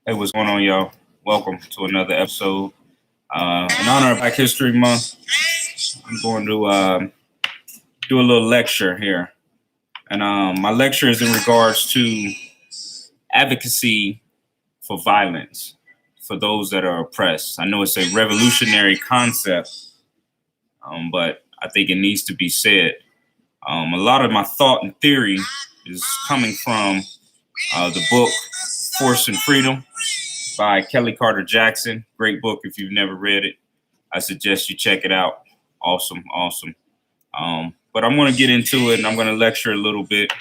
Hey, what's going on, y'all? Welcome to another episode. In honor of Black History Month, I'm going to do a little lecture here. And my lecture is in regards to advocacy for violence for those that are oppressed. I know it's a revolutionary concept, but I think it needs to be said. A lot of my thought and theory is coming from the book Force and Freedom by Kellie Carter Jackson. Great book. If you've never read it, I suggest you check it out. Awesome. But I'm going to get into it, and I'm going to lecture a little bit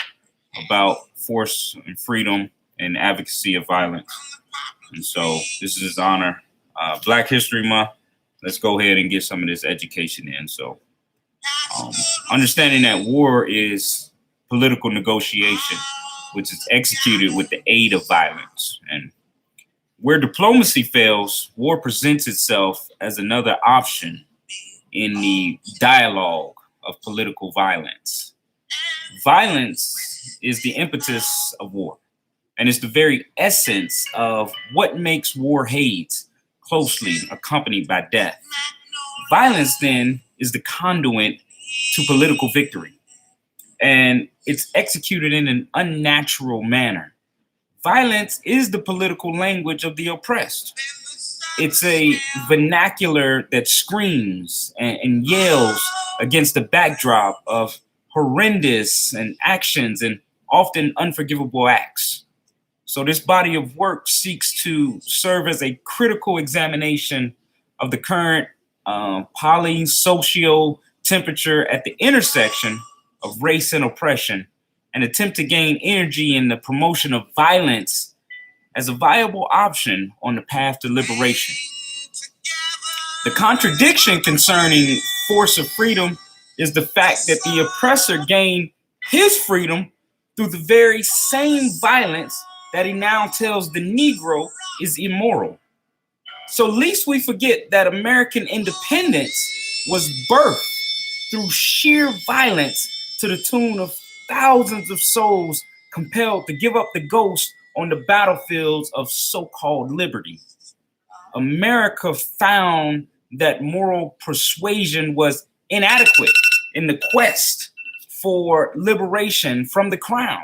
about force and freedom and advocacy of violence. And so this is his honor. Black History Month. Let's go ahead and get some of this education in. So understanding that war is political negotiation, which is executed with the aid of violence. And where diplomacy fails, war presents itself as another option in the dialogue of political violence. Violence is the impetus of war, and it's the very essence of what makes war hate, closely accompanied by death. Violence, then, is the conduit to political victory, and it's executed in an unnatural manner. Violence is the political language of the oppressed. It's a vernacular that screams and yells against the backdrop of horrendous and actions and often unforgivable acts. So this body of work seeks to serve as a critical examination of the current poly-socio temperature at the intersection of race and oppression, and attempt to gain energy in the promotion of violence as a viable option on the path to liberation. The contradiction concerning force of freedom is the fact that the oppressor gained his freedom through the very same violence that he now tells the Negro is immoral. So lest we forget that American independence was birthed through sheer violence to the tune of thousands of souls compelled to give up the ghost on the battlefields of so-called liberty. America found that moral persuasion was inadequate in the quest for liberation from the crown,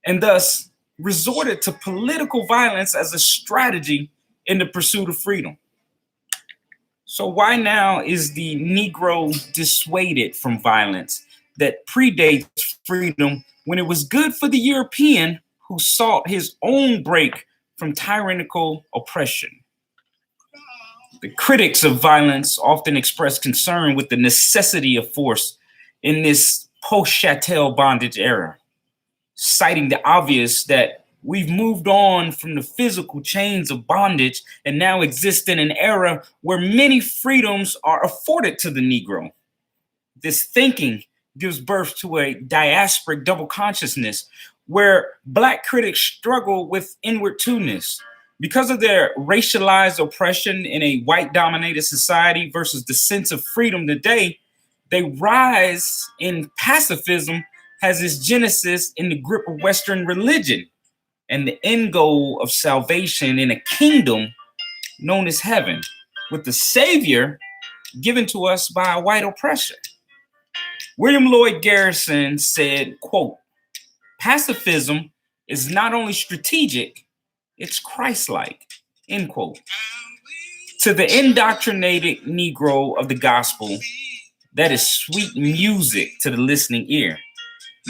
and thus resorted to political violence as a strategy in the pursuit of freedom. So why now is the Negro dissuaded from violence that predates freedom when it was good for the European who sought his own break from tyrannical oppression? The critics of violence often express concern with the necessity of force in this post-Chattel bondage era, citing the obvious that we've moved on from the physical chains of bondage and now exist in an era where many freedoms are afforded to the Negro. This thinking gives birth to a diasporic double consciousness where Black critics struggle with inward two-ness. Because of their racialized oppression in a white-dominated society versus the sense of freedom today, they rise in pacifism has its genesis in the grip of Western religion and the end goal of salvation in a kingdom known as heaven, with the Savior given to us by a white oppression. William Lloyd Garrison said, quote, "Pacifism is not only strategic, it's Christ-like," end quote. To the indoctrinated Negro of the gospel, that is sweet music to the listening ear.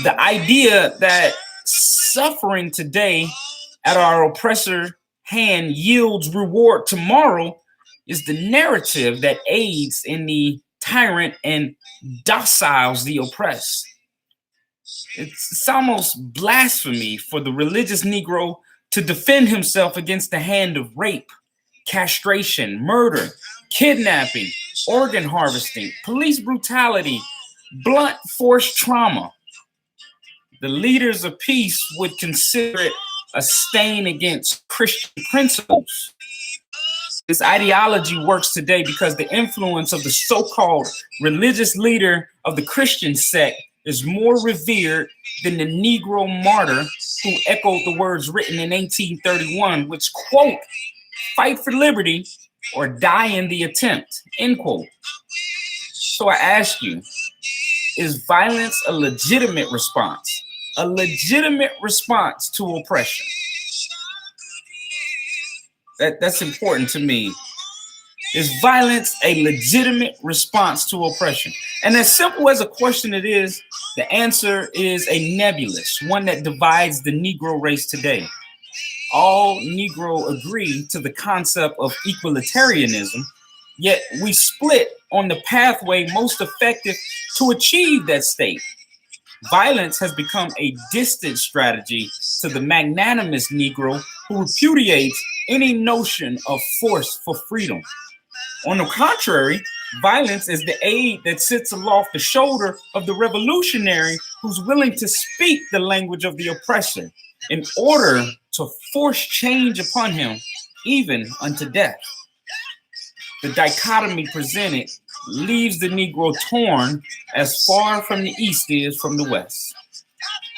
The idea that suffering today at our oppressor's hand yields reward tomorrow is the narrative that aids in the tyrant and dociles the oppressed. It's almost blasphemy for the religious Negro to defend himself against the hand of rape, castration, murder, kidnapping, organ harvesting, police brutality, blunt force trauma. The leaders of peace would consider it a stain against Christian principles. This ideology works today because the influence of the so-called religious leader of the Christian sect is more revered than the Negro martyr who echoed the words written in 1831, which, quote, fight for liberty or die in the attempt, end quote. So I ask you, is violence a legitimate response? A legitimate response to oppression? That's important to me. Is violence a legitimate response to oppression? And as simple as a question it is, the answer is a nebulous one that divides the Negro race today. All Negro agree to the concept of equalitarianism, yet we split on the pathway most effective to achieve that state. Violence has become a distant strategy to the magnanimous Negro who repudiates any notion of force for freedom. On the contrary, violence is the aid that sits aloft the shoulder of the revolutionary who's willing to speak the language of the oppressor in order to force change upon him, even unto death. The dichotomy presented leaves the Negro torn as far from the East is from the West.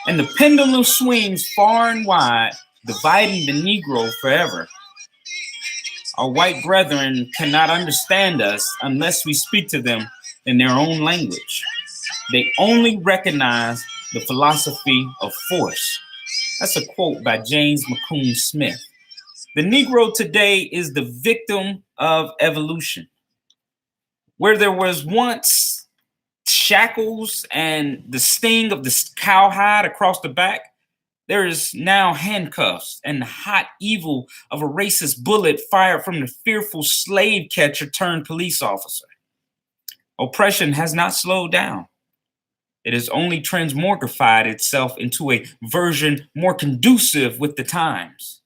And the pendulum swings far and wide, dividing the Negro forever. Our white brethren cannot understand us unless we speak to them in their own language. They only recognize the philosophy of force. That's a quote by James McCune Smith. The Negro today is the victim of evolution. Where there was once shackles and the sting of the cowhide across the back, there is now handcuffs and the hot evil of a racist bullet fired from the fearful slave catcher turned police officer. Oppression has not slowed down. It has only transmogrified itself into a version more conducive with the times.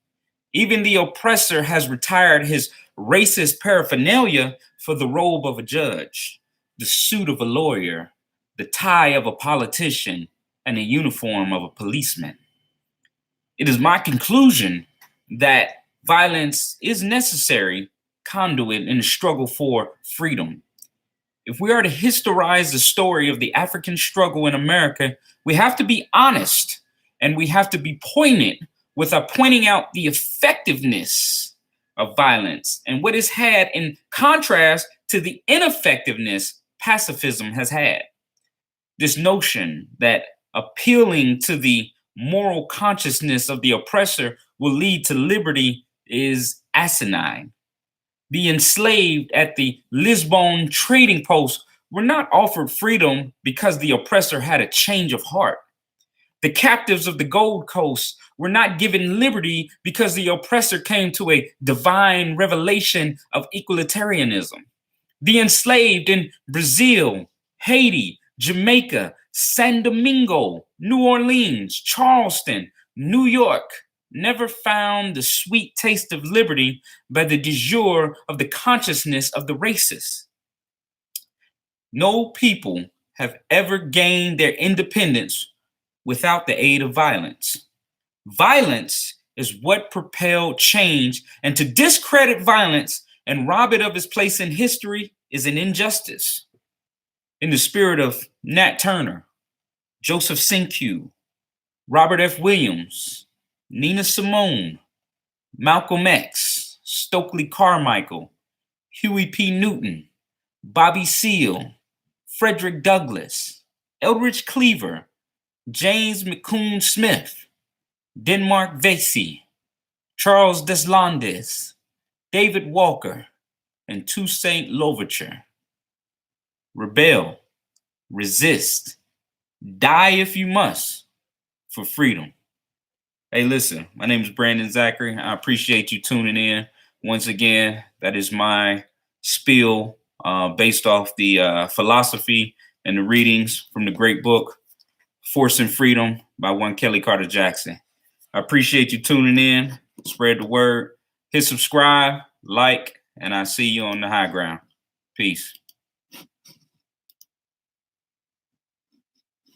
Even the oppressor has retired his racist paraphernalia for the robe of a judge, the suit of a lawyer, the tie of a politician, and the uniform of a policeman. It is my conclusion that violence is necessary conduit in the struggle for freedom. If we are to historize the story of the African struggle in America, we have to be honest and we have to be poignant with our pointing out the effectiveness of violence and what it's had in contrast to the ineffectiveness pacifism has had. This notion that appealing to the moral consciousness of the oppressor will lead to liberty is asinine. The enslaved at the Lisbon trading post were not offered freedom because the oppressor had a change of heart. The captives of the Gold Coast were not given liberty because the oppressor came to a divine revelation of equalitarianism. The enslaved in Brazil, Haiti, Jamaica, San Domingo, New Orleans, Charleston, New York never found the sweet taste of liberty by the de jure of the consciousness of the racist. No people have ever gained their independence without the aid of violence. Violence is what propelled change, and to discredit violence and rob it of its place in history is an injustice. In the spirit of Nat Turner, Joseph Cinque, Robert F. Williams, Nina Simone, Malcolm X, Stokely Carmichael, Huey P. Newton, Bobby Seale, Frederick Douglass, Eldridge Cleaver, James McCune Smith, Denmark Vesey, Charles Deslandes, David Walker, and Toussaint Louverture. Rebel, resist, die if you must for freedom. Hey, listen, my name is Brandon Zachary. I appreciate you tuning in. Once again, that is my spiel based off the philosophy and the readings from the great book, Force and Freedom by one Kellie Carter Jackson. I appreciate you tuning in. Spread the word. Hit subscribe, like, and I see you on the high ground. Peace.